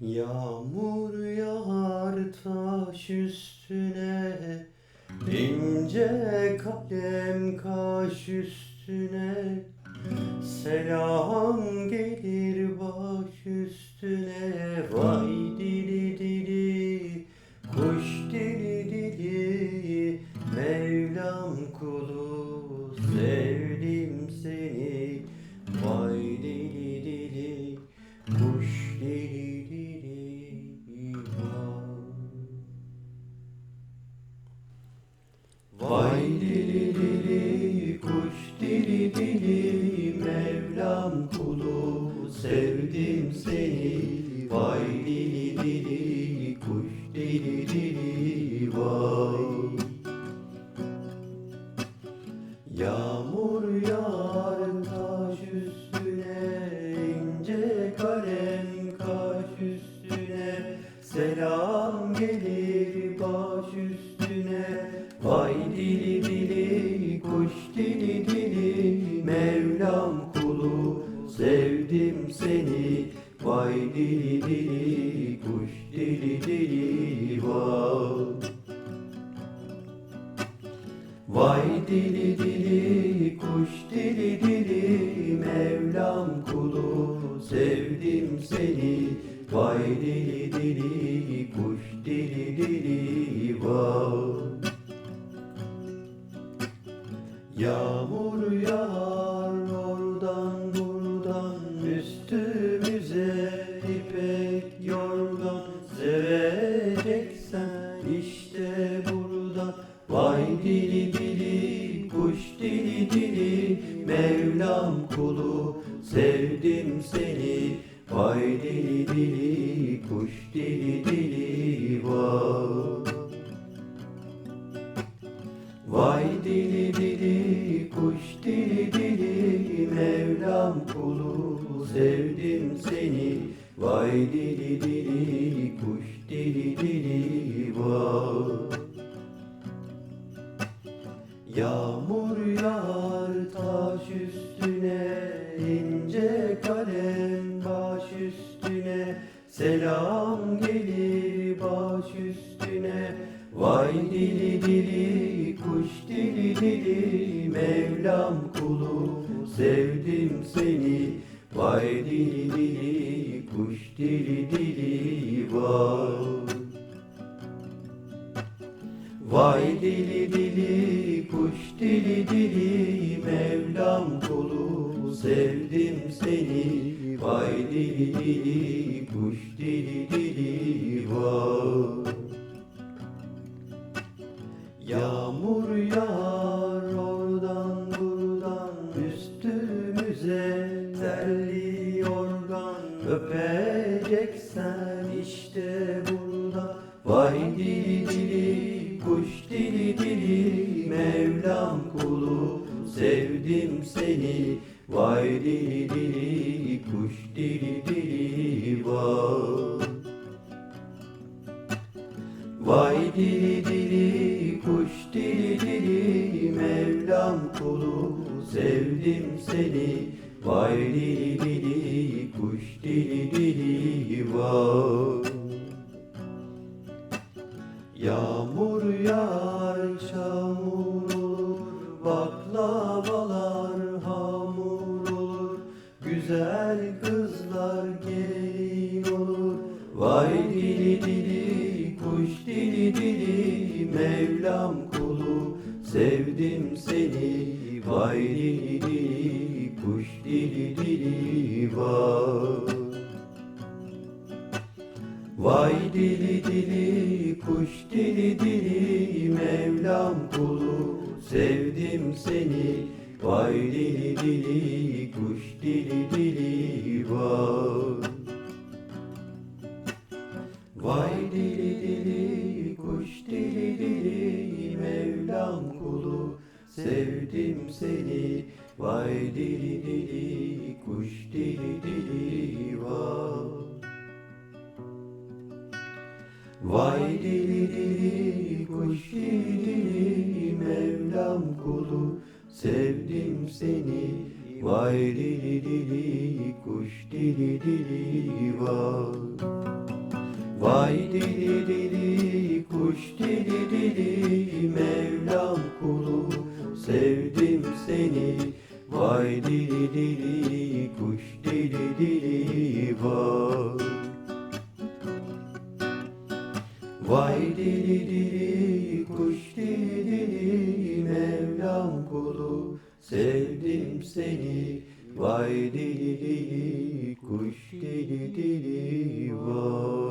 Yağmur yağar taş üstüne, ince kalem kaş üstüne. Selam gelir baş üstüne. Vay dili dili, kuş dili dili. Mevlam kulu, sevdim seni. Vay dili dili, kuş dili dili, vay. Vay dili dili, kuş dili dili. Mevlam kulu, sevdim seni. Vay dili dili, kuş dili dili, vay. Yağmur yağar taş üstüne, ince kalem kaş üstüne. Selam gelir baş üstüne. Vay dili dili, kuş dili dili. Mevlam kulu, sevdim seni. Vay dili dili, kuş dili dili, vay. Vay dili dili, kuş dili dili. Mevlam kulu, sevdim seni. Vay dili dili, kuş dili dili, vay. Yağmur yağar oradan buradan, üstümüze ipek yorgan. Seveceksen işte burada. Vay dili dili, kuş dili dili. Mevlam kulu, sevdim seni. Vay dili dili, kuş dili dili, vay. Vay dili dili, kuş dili dili. Mevlam kulu, sevdim seni. Vay dili dili, kuş dili dili, vay. Yağmur yağar taş üstüne, ince kalem baş üstüne. Selam gelir baş üstüne. Vay dili dili, kuş dili dili. Mevlam kulu, sevdim seni. Vay dili dili, kuş dili dili, vay. Vay dili dili, kuş dili dili. Mevlam kulu, sevdim seni. Vay dili dili, kuş dili dili, vay. Yağmur yağar oradan buradan, üstümüze telli yorgan. Öpeceksen işte burada. Vay dili dili, kuş dili dili. Mevlam kulu, sevdim seni. Vay dili dili, kuş dili dili, vay. Vay dili dili, kuş dili dili. Mevlam kulu, sevdim seni. Vay dili dili, kuş dili dili, vay. Yağmur yağar çamur olur, baklavalar hamur olur. Güzel kızlar gelin olur. Vay dili dili, kuş dili dili. Mevlam kulu, sevdim seni. Vay dili dili, kuş dili dili, vay. Vay dili dili, kuş dili dili. Mevlam kulu, sevdim seni. Vay dili dili, kuş dili dili, vay. Vay dili dili, kuş dili dili. Mevlam kulu, sevdim seni. Vay dili dili, kuş dili dili, vay. Vay dili dili, kuş dili dili. Mevlam kulu, sevdim seni. Vay dili dili, kuş dili dili, vay. Vay dili dili kuş dili dili Mevlam kulu sevdim seni. Vay dili dili kuş dili dili vay. Vay dili dili kuş dili dili Mevlam kulu sevdim seni. Vay dili dili kuş dili dili vay.